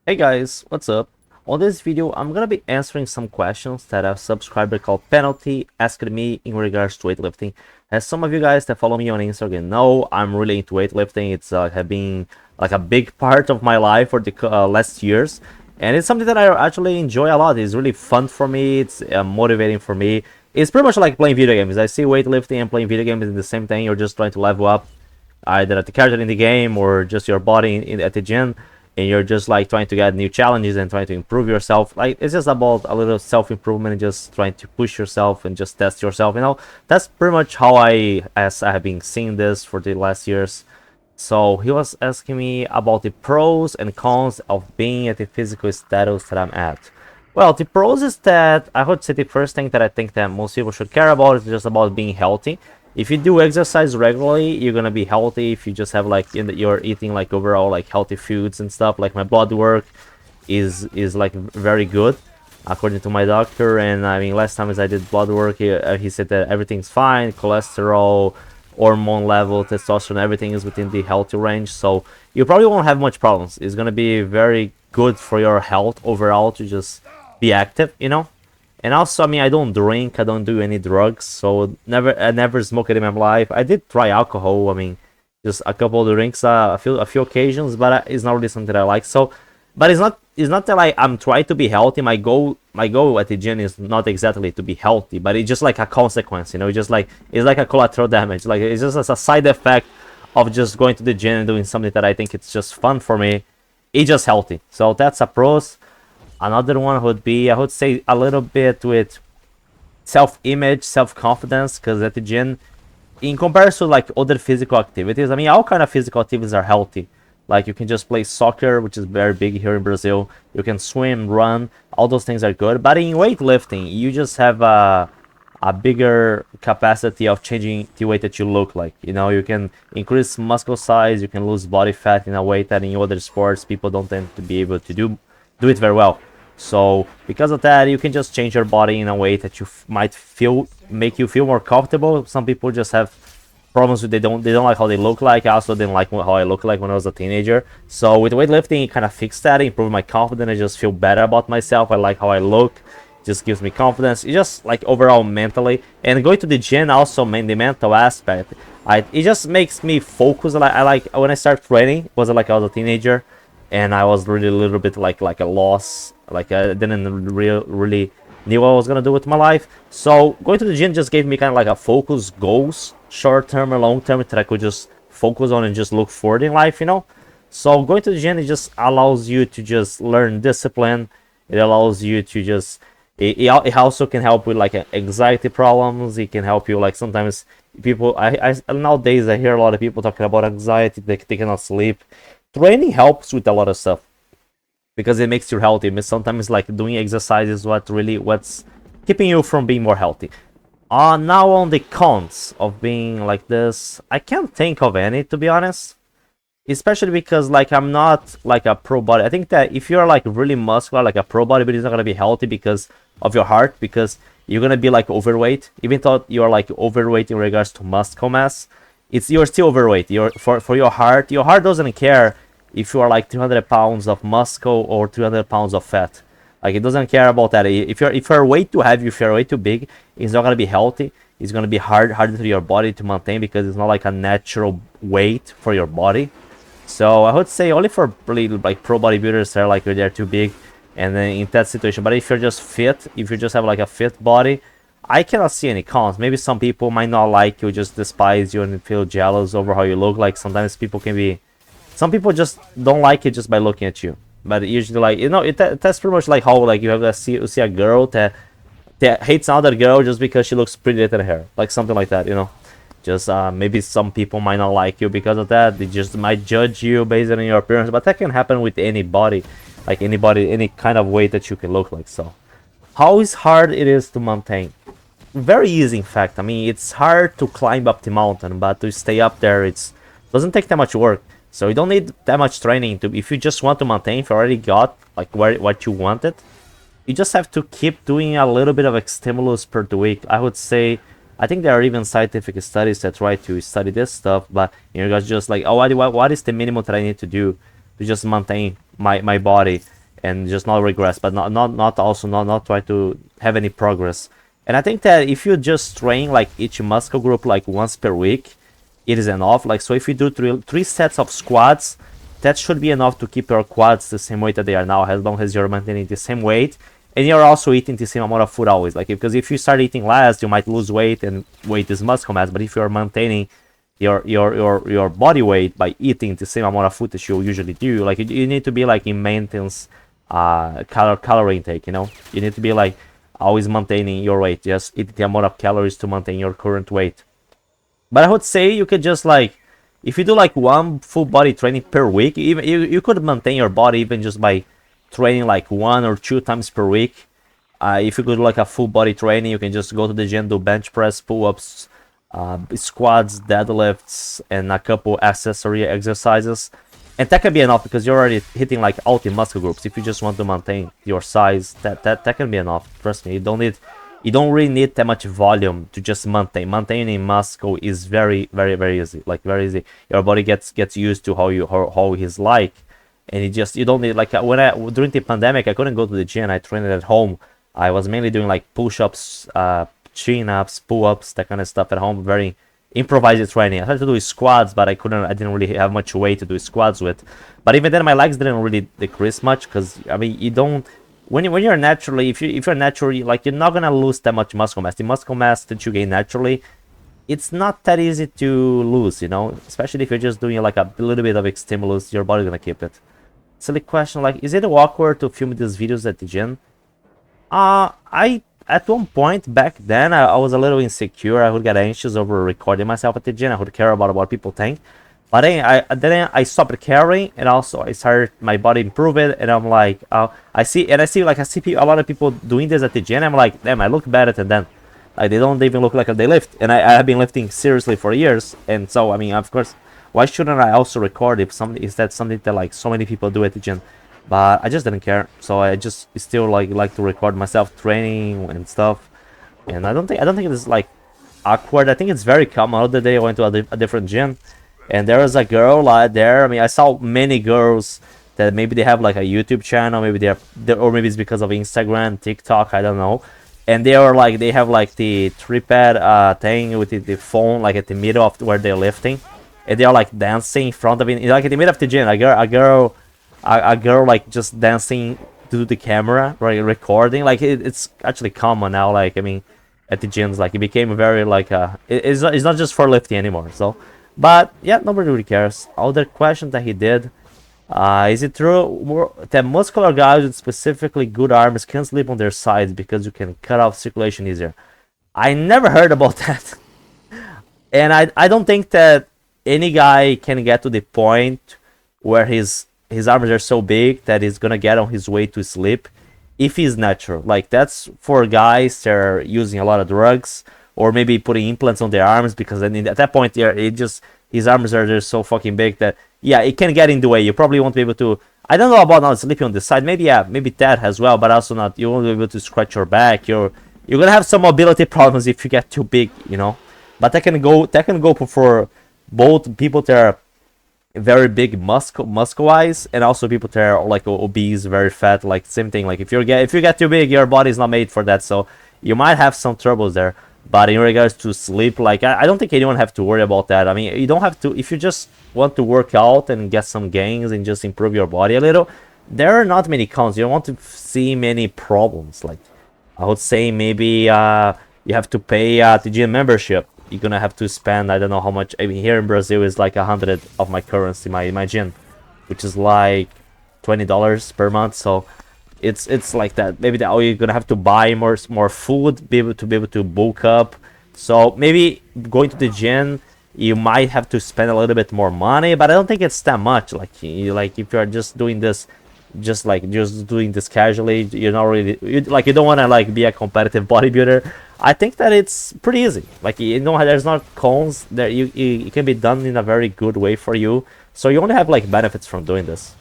Hey guys, what's up? On this video, I'm gonna be answering some questions that a subscriber called Penalty asked me in regards to weightlifting. As some of you guys that follow me on Instagram know, I'm really into weightlifting. It's have been like a big part of my life for the last years, and it's something that I actually enjoy a lot. It's really fun for me. It's motivating for me. It's pretty much like playing video games. I see weightlifting and playing video games is the same thing. You're just trying to level up either at the character in the game or just your body at the gym, and you're just like trying to get new challenges and trying to improve yourself. Like, it's just about a little self-improvement and just trying to push yourself and just test yourself, that's pretty much how I have been seeing this for the last years. So he was asking me about the pros and cons of being at the physical status that I'm at. Well, the pros is that I would say the first thing that I think that most people should care about is just about being healthy. If you do exercise regularly, you're gonna be healthy. If you just have like you're eating like overall like healthy foods and stuff. Like, my blood work is like very good according to my doctor. And I mean, last time as I did blood work, he said that everything's fine. Cholesterol, hormone level, testosterone, everything is within the healthy range. So you probably won't have much problems. It's gonna be very good for your health overall to just be active. And also, I mean, I don't drink, I don't do any drugs, so I never smoked in my life. I did try alcohol, I mean, just a couple of drinks, a few occasions, but it's not really something that I like. So, but it's not that I'm trying to be healthy. My goal at the gym is not exactly to be healthy, but it's just like a consequence. Just like it's like a collateral damage. Like, it's just as a side effect of just going to the gym and doing something that I think it's just fun for me. It's just healthy. So that's a pros. Another one would be, I would say, a little bit with self-image, self-confidence, because at the gym, in comparison to like other physical activities, I mean, all kind of physical activities are healthy. Like, you can just play soccer, which is very big here in Brazil. You can swim, run, all those things are good. But in weightlifting, you just have a bigger capacity of changing the way that you look like. You can increase muscle size, you can lose body fat in a way that in other sports people don't tend to be able to do it very well. So because of that, you can just change your body in a way that you might make you feel more comfortable. Some people just have problems with they don't like how they look like. I also didn't like how I look like when I was a teenager. So with weightlifting, it kind of fixed that, improved my confidence. I just feel better about myself. I like how I look. It just gives me confidence. It's just like overall mentally. And going to the gym also, the mental aspect. It just makes me focus. I like when I start training. Was it like I was a teenager? And I was really a little bit like a loss, like I didn't really knew what I was gonna do with my life. So going to the gym just gave me kind of like a focus, goals, short term and long term, that I could just focus on and just look forward in life. So going to the gym, it just allows you to just learn discipline. It allows you to just it also can help with like anxiety problems. It can help you, like, sometimes people I nowadays I hear a lot of people talking about anxiety. They cannot sleep. Training helps with a lot of stuff because it makes you healthy. Sometimes like doing exercise is what's keeping you from being more healthy. Now on the cons of being like this, I can't think of any, to be honest. Especially because like I'm not like a pro body. I think that if you're like really muscular, like a pro bodybuilder, is not gonna be healthy because of your heart, because you're gonna be like overweight. Even though you're like overweight in regards to muscle mass, you're still overweight. For your heart. Your heart doesn't care if you are like 300 pounds of muscle or 300 pounds of fat. Like, it doesn't care about that. If you're way too heavy, if you're way too big, it's not gonna be healthy. It's gonna be harder for your body to maintain because it's not like a natural weight for your body. So I would say only for really like pro bodybuilders that are like they're too big, and then in that situation. But if you're just fit, if you just have like a fit body, I cannot see any cons. Maybe some people might not like you, just despise you and feel jealous over how you look. Like, sometimes some people just don't like it just by looking at you. But usually, like, that's pretty much like how like you see a girl that hates another girl just because she looks prettier than her, like something like that. Just maybe some people might not like you because of that. They just might judge you based on your appearance, but that can happen with anybody, like anybody, any kind of way that you can look like. So how hard it is to maintain? Very easy, in fact. I mean, it's hard to climb up the mountain, but to stay up there, it doesn't take that much work. So you don't need that much training to. If you just want to maintain, if you already got like what you wanted, you just have to keep doing a little bit of stimulus per week. I would say, I think there are even scientific studies that try to study this stuff, but guys just like, oh, what is the minimum that I need to do to just maintain my body? and just not regress, but not try to have any progress. And I think that if you just train like each muscle group like once per week, it is enough. Like, so if you do three sets of squats, that should be enough to keep your quads the same weight that they are now, as long as you're maintaining the same weight and you're also eating the same amount of food always. Like, because if you start eating less, you might lose weight, and weight is muscle mass. But if you're maintaining your body weight by eating the same amount of food that you usually do, like, you need to be like in maintenance calorie intake. You know, you need to be like always maintaining your weight, just eat the amount of calories to maintain your current weight. But I would say you could just like, if you do like one full body training per week, even you could maintain your body even just by training like 1 or 2 times per week. If you could do like a full body training, you can just go to the gym, do bench press, pull-ups, squats, deadlifts, and a couple accessory exercises. And that can be enough because you're already hitting like all the muscle groups. If you just want to maintain your size, that can be enough. Trust me, you don't really need that much volume to just maintain. Maintaining muscle is very easy. Like, very easy. Your body gets used to how he's like, and you don't need, like, during the pandemic I couldn't go to the gym. I trained at home. I was mainly doing like push-ups, chin-ups, pull-ups, that kind of stuff at home. Very improvised training. I tried to do squats, but I didn't really have much weight to do squats with. But even then my legs didn't really decrease much, because I mean, you don't, when you're naturally, if you're naturally, like, you're not gonna lose that much muscle mass. The muscle mass that you gain naturally, it's not that easy to lose, you know, especially if you're just doing like a little bit of stimulus. Your body's gonna keep it. Silly question, like, is it awkward to film these videos at the gym? I at one point back then I was a little insecure. I would get anxious over recording myself at the gym. I would care about what people think. But then I stopped caring, and also I started my body improving, and I'm like, I see a lot of people doing this at the gym. I'm like, damn, I look better than them. Like, they don't even look like they lift, and I have been lifting seriously for years. And so, I mean, of course, why shouldn't I also record if that's something that like so many people do at the gym? But I just didn't care, so I just still like to record myself training and stuff. And I don't think it is like awkward. I think it's very common. The other day I went to a different gym, and there was a girl there. I mean, I saw many girls that maybe they have like a YouTube channel, maybe or maybe it's because of Instagram, TikTok, I don't know. And they have like the tripod thing with the phone like at the middle of where they're lifting, and they are like dancing in front of it, like at the middle of the gym. A girl like just dancing to the camera, right, recording. Like, it's actually common now. Like, I mean, at the gyms, like, it became very like it's not just for lifting anymore. So, but yeah, nobody really cares. Other question that he did, is it true that muscular guys with specifically good arms can sleep on their sides because you can cut off circulation easier? I never heard about that. And I don't think that any guy can get to the point where his arms are so big that he's gonna get on his way to sleep if he's natural. Like, that's for guys that are using a lot of drugs, or maybe putting implants on their arms, because then at that point his arms are just so fucking big that, yeah, it can get in the way. You probably won't be able to, I don't know about not sleeping on the side, maybe that as well, but also not, you won't be able to scratch your back. You're gonna have some mobility problems if you get too big, you know. But that can go for both people that are very big muscle-wise, and also people that are like obese, very fat. Like, same thing. Like, if you get too big, your body's not made for that, so you might have some troubles there. But in regards to sleep, like, I don't think anyone have to worry about that. I mean, you don't have to, if you just want to work out and get some gains and just improve your body a little, there are not many cons. You don't want to see many problems. Like, I would say maybe you have to pay the gym membership. You're gonna have to spend, I don't know how much. I mean, here in Brazil is like 100 of my currency, my gym, which is like $20 per month. So it's like that. Maybe you're gonna have to buy more food, be able to bulk up. So maybe going to the gym, you might have to spend a little bit more money, but I don't think it's that much. Like, if you're just doing this, just doing this casually, you're not really, you don't want to like be a competitive bodybuilder. I think that it's pretty easy. Like, you know, there's not cons there. It can be done in a very good way for you, so you only have like benefits from doing this.